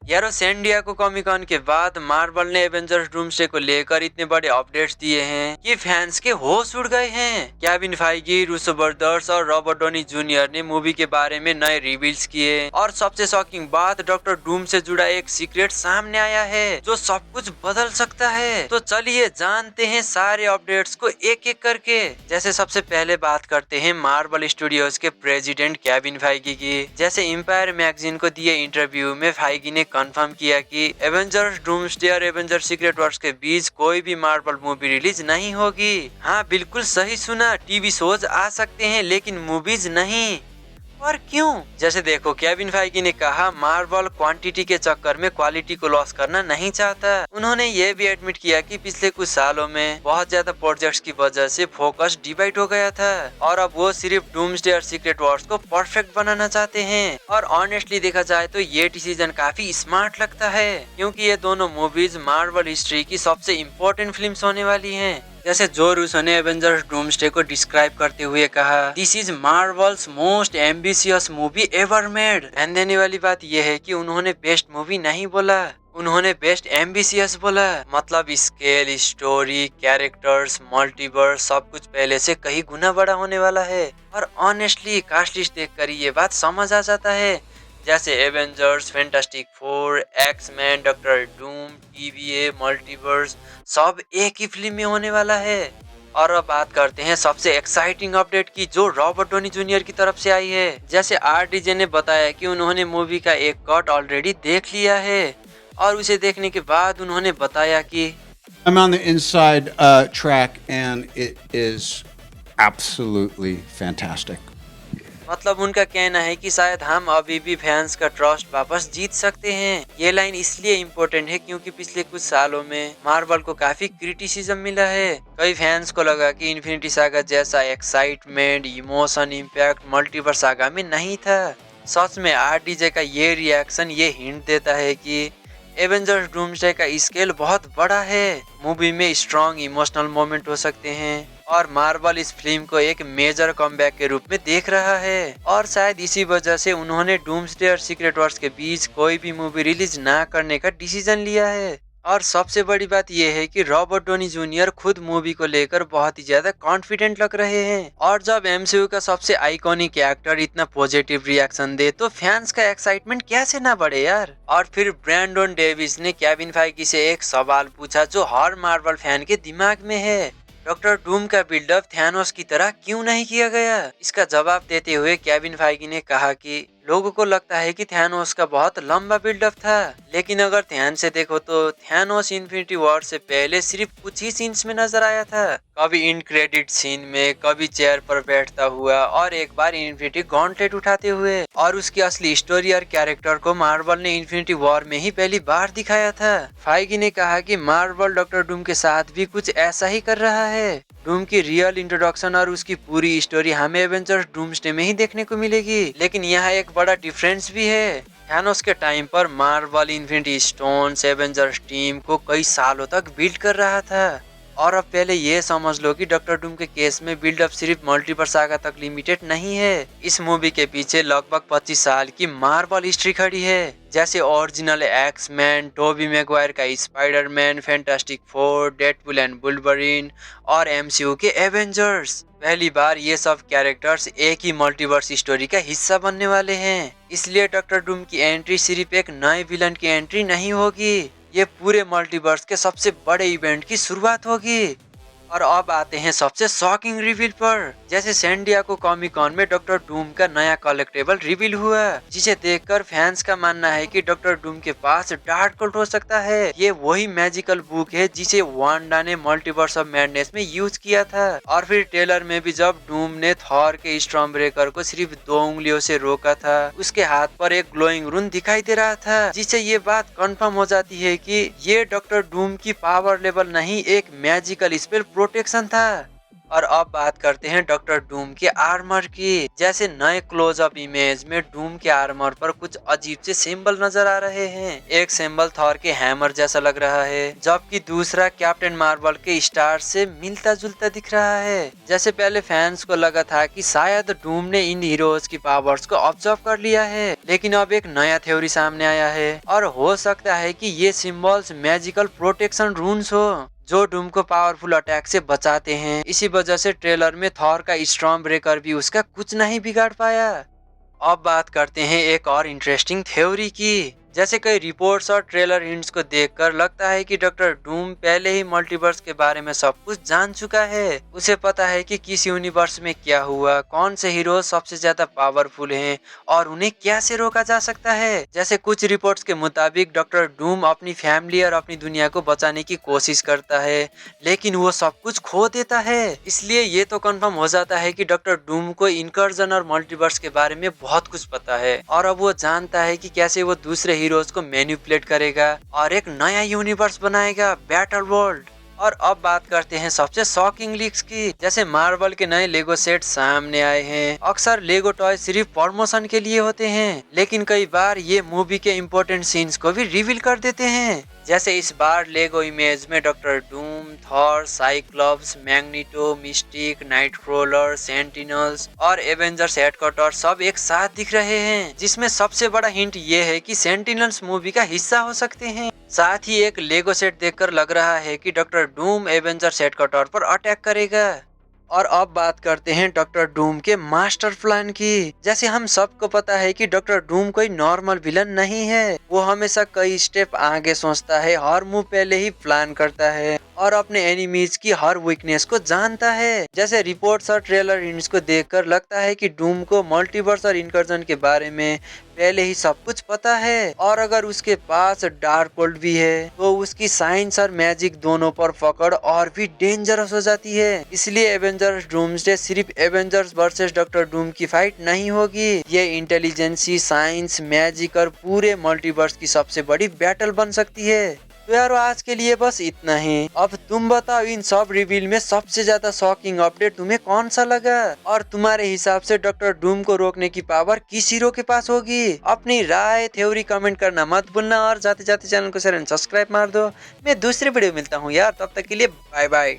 यारो San Diego comic cone के बाद मार्वल ने एवेंजर्स डूम्सडे को लेकर इतने बड़े अपडेट्स दिए हैं कि फैंस के होश उड़ गए हैं। केविन फाइगी, रूसो ब्रदर्स और रॉबर्ट डॉनी जूनियर ने मूवी के बारे में नए रिवील्स किए और सबसे शॉकिंग बात, डॉक्टर डूम से जुड़ा एक सीक्रेट सामने आया है जो सब कुछ बदल सकता है। तो चलिए जानते हैं सारे अपडेट्स को एक एक करके। जैसे सबसे पहले बात करते हैं मार्वल स्टूडियोज के प्रेसिडेंट केविन फाइगी की। जैसे एम्पायर मैगजीन को दिए इंटरव्यू में फाइगी ने कंफर्म किया कि एवेंजर्स डूम्सडे और एवेंजर्स सीक्रेट वॉर्स के बीच कोई भी मार्वल मूवी रिलीज नहीं होगी। हाँ बिल्कुल सही सुना, टीवी शोज आ सकते हैं लेकिन मूवीज नहीं। और क्यों? जैसे देखो, केविन फाइगी ने कहा मार्वल क्वांटिटी के चक्कर में क्वालिटी को लॉस करना नहीं चाहता। उन्होंने ये भी एडमिट किया कि पिछले कुछ सालों में बहुत ज्यादा प्रोजेक्ट्स की वजह से फोकस डिवाइड हो गया था और अब वो सिर्फ डूम्सडे और सीक्रेट वॉर्स को परफेक्ट बनाना चाहते हैं। और ऑनेस्टली देखा जाए तो ये डिसीजन काफी स्मार्ट लगता है क्योंकि ये दोनों मूवीज मार्वल हिस्ट्री की सबसे इम्पोर्टेंट फिल्म्स होने वाली हैं। जैसे जो रूसो ने एवेंजर्स डूम्सडे को डिस्क्राइब करते हुए कहा, this is Marvels most ambitious movie ever made. ध्यान देने वाली बात यह है कि उन्होंने बेस्ट मूवी नहीं बोला, उन्होंने बेस्ट एम्बिशियस बोला। मतलब स्केल, स्टोरी, कैरेक्टर्स, मल्टीवर्स सब कुछ पहले से कहीं गुना बड़ा होने वाला है। और ऑनेस्टली कास्ट लिस्ट देखकर ये बात समझ आ जाता है। जैसे Avengers, fantastic four, X Men, doctor Doom, TVA, multiverse सब एक ही फिल्म में होने वाला है। और अब बात करते हैं सबसे एक्साइटिंग अपडेट की जो रॉबर्ट डॉनी जूनियर की तरफ से आई है। जैसे आरडीजे ने बताया कि उन्होंने मूवी का एक कट ऑलरेडी देख लिया है और उसे देखने के बाद उन्होंने बताया कि I'm on the inside track and it is absolutely fantastic. मतलब उनका कहना है कि शायद हम अभी भी फैंस का ट्रस्ट वापस जीत सकते हैं। ये लाइन इसलिए इम्पोर्टेंट है क्योंकि पिछले कुछ सालों में मार्वल को काफी क्रिटिसिज्म मिला है। कई फैंस को लगा कि इन्फिनिटी सागा जैसा excitement, emotion, impact multiverse saga में नहीं था। सच में आरडीजे का ये रिएक्शन ये हिंट देता है कि एवेंजर्स डूम्सडे का स्केल बहुत बड़ा है। मूवी में स्ट्रॉन्ग इमोशनल मोमेंट हो सकते हैं और मार्वल इस फिल्म को एक मेजर कमबैक के रूप में देख रहा है। और शायद इसी वजह से उन्होंने डूम्सडे और सीक्रेट वॉर्स के बीच कोई भी मूवी रिलीज ना करने का डिसीजन लिया है। और सबसे बड़ी बात यह है कि रॉबर्ट डोनी जूनियर खुद मूवी को लेकर बहुत ही ज्यादा कॉन्फिडेंट लग रहे हैं। और जब एमसीयू का सबसे आइकॉनिक एक्टर इतना पॉजिटिव रिएक्शन दे तो फैंस का एक्साइटमेंट कैसे ना बढ़े यार। और फिर ब्रैंडन डेविस ने केविन फाइगी से एक सवाल पूछा जो हर मार्वल फैन के दिमाग में है, डॉक्टर डूम का बिल्डअप थैनोस की तरह क्यों नहीं किया गया। इसका जवाब देते हुए केविन फाइगी ने कहा कि लोगों को लगता है कि थैनोस का बहुत लंबा बिल्डअप था, लेकिन अगर ध्यान से देखो तो थैनोस इन्फिनिटी वॉर से पहले सिर्फ कुछ ही सीन्स में नजर आया था। कभी इन क्रेडिट सीन में, कभी चेयर पर बैठता हुआ और एक बार इन्फिनिटी गॉन्टलेट उठाते हुए। और उसकी असली स्टोरी और कैरेक्टर को मार्वल ने इन्फिनिटी वॉर में ही पहली बार दिखाया था। फाइगी ने कहा कि मार्वल डॉक्टर डूम के साथ भी कुछ ऐसा ही कर रहा है। डूम की रियल इंट्रोडक्शन और उसकी पूरी स्टोरी हमें एवेंजर्स डूम्सडे में ही देखने को मिलेगी। लेकिन यहाँ एक बड़ा डिफरेंस भी है। थैनोस के टाइम पर Marvel infinity stones Avengers team को कई सालों तक बिल्ड कर रहा था। और अब पहले ये समझ लो कि डॉक्टर डूम के केस में बिल्डअप सिर्फ मल्टीवर्स सागा तक लिमिटेड नहीं है। इस मूवी के पीछे लगभग 25 साल की मार्वल हिस्ट्री खड़ी है। जैसे ओरिजिनल एक्स-मैन, टोबी मैगवायर का Spiderman, fantastic four, Deadpool and Wolverine और एमसीयू के एवेंजर्स। पहली बार ये सब कैरेक्टर्स एक ही मल्टीवर्स स्टोरी का हिस्सा बनने वाले हैं। इसलिए डॉक्टर डूम की एंट्री सिर्फ एक नए विलन की एंट्री नहीं होगी, ये पूरे मल्टीवर्स के सबसे बड़े इवेंट की शुरुआत होगी। और अब आते हैं सबसे शॉकिंग रिवील पर। जैसे सैन डिएगो कॉमिक कॉन में डॉक्टर डूम का नया कलेक्टेबल रिवील हुआ, जिसे देखकर फैंस का मानना है कि डॉक्टर डूम के पास डार्क कोल्ट हो सकता है। ये वही मैजिकल बुक है जिसे वांडा ने मल्टीवर्स ऑफ मैडनेस में यूज किया था। और फिर ट्रेलर में भी जब डूम ने थॉर के स्टॉर्म ब्रेकर को सिर्फ 2 उंगलियों से रोका था, उसके हाथ पर एक ग्लोइंग रून दिखाई दे रहा था, जिससे ये बात कंफर्म हो जाती है कि ये डॉक्टर डूम की पावर लेवल नहीं, एक मैजिकल स्पेल प्रोटेक्शन था। और अब बात करते हैं डॉक्टर डूम के आर्मर की। जैसे नए क्लोजअप इमेज में डूम के आर्मर पर कुछ अजीब से सिंबल नजर आ रहे हैं। एक सिंबल थॉर के हैमर जैसा लग रहा है, जबकि दूसरा कैप्टन मार्वल के स्टार से मिलता जुलता दिख रहा है। जैसे पहले फैंस को लगा था कि शायद डूम ने इन हीरोज की पावर्स को ऑब्जर्व कर लिया है, लेकिन अब एक नया थ्योरी सामने आया है और हो सकता है कि ये सिंबल्स मैजिकल प्रोटेक्शन रून्स हो जो डूम को पावरफुल अटैक से बचाते हैं। इसी वजह से ट्रेलर में थॉर का स्टॉर्म ब्रेकर भी उसका कुछ नहीं बिगाड़ पाया। अब बात करते हैं एक और इंटरेस्टिंग थ्योरी की। जैसे कई रिपोर्ट्स और ट्रेलर हिंट्स को देखकर लगता है कि डॉक्टर डूम पहले ही मल्टीवर्स के बारे में सब कुछ जान चुका है। उसे पता है कि किस यूनिवर्स में क्या हुआ, कौन से हीरो सबसे ज्यादा पावरफुल हैं और उन्हें कैसे रोका जा सकता है। जैसे कुछ रिपोर्ट्स के मुताबिक डॉक्टर डूम अपनी फैमिली और अपनी दुनिया को बचाने की कोशिश करता है, लेकिन वो सब कुछ खो देता है। इसलिए ये तो कंफर्म हो जाता है कि डॉक्टर डूम को इनकर्जन और मल्टीवर्स के बारे में बहुत कुछ पता है और अब वो जानता है कि कैसे वो दूसरे हीरोज को मैनिपुलेट करेगा और एक नया यूनिवर्स बनाएगा, बैटल वर्ल्ड। और अब बात करते हैं सबसे शॉकिंग लीक्स की। जैसे मार्वल के नए लेगो सेट सामने आए हैं। अक्सर लेगो टॉय सिर्फ प्रमोशन के लिए होते हैं, लेकिन कई बार ये मूवी के इम्पोर्टेंट सीन्स को भी रिवील कर देते हैं। जैसे इस बार लेगो इमेज में doctor Doom, Thor, Cyclops, Magneto, Mystique, Nightcrawler, sentinels और एवेंजर्स हेडक्वार्टर सब एक साथ दिख रहे हैं, जिसमें सबसे बड़ा हिंट ये है कि सेंटिनल्स मूवी का हिस्सा हो सकते हैं। साथ ही एक लेगो सेट देखकर लग रहा है कि डॉक्टर डूम एवेंजर्स हेडक्वार्टर पर अटैक करेगा। और अब बात करते हैं डॉक्टर डूम के मास्टर प्लान की। जैसे हम सबको पता है कि डॉक्टर डूम कोई नॉर्मल विलन नहीं है, वो हमेशा कई स्टेप आगे सोचता है, हर मूव पहले ही प्लान करता है और अपने एनिमीज की हर वीकनेस को जानता है। जैसे रिपोर्ट्स और ट्रेलर हिंट्स को देखकर लगता है कि डूम को मल्टीवर्स और इनकर्जन के बारे में पहले ही सब कुछ पता है और अगर उसके पास डार्क वर्ल्ड भी है तो उसकी साइंस और मैजिक दोनों पर पकड़ और भी डेंजरस हो जाती है। इसलिए एवेंजर्स डूम्सडे सिर्फ एवेंजर्स वर्सेस डॉक्टर डूम की फाइट नहीं होगी, ये इंटेलिजेंसी, साइंस, मैजिक और पूरे मल्टीवर्स की सबसे बड़ी बैटल बन सकती है। तो यार आज के लिए बस इतना ही। अब तुम बताओ इन सब रिवील में सबसे ज्यादा शॉकिंग अपडेट तुम्हें कौन सा लगा और तुम्हारे हिसाब से डॉक्टर डूम को रोकने की पावर किस हीरो के पास होगी? अपनी राय थ्योरी कमेंट करना मत भूलना और जाते जाते चैनल को शेयर एंड सब्सक्राइब मार दो। मैं दूसरे वीडियो मिलता हूँ यार, तब तक के लिए बाय बाय।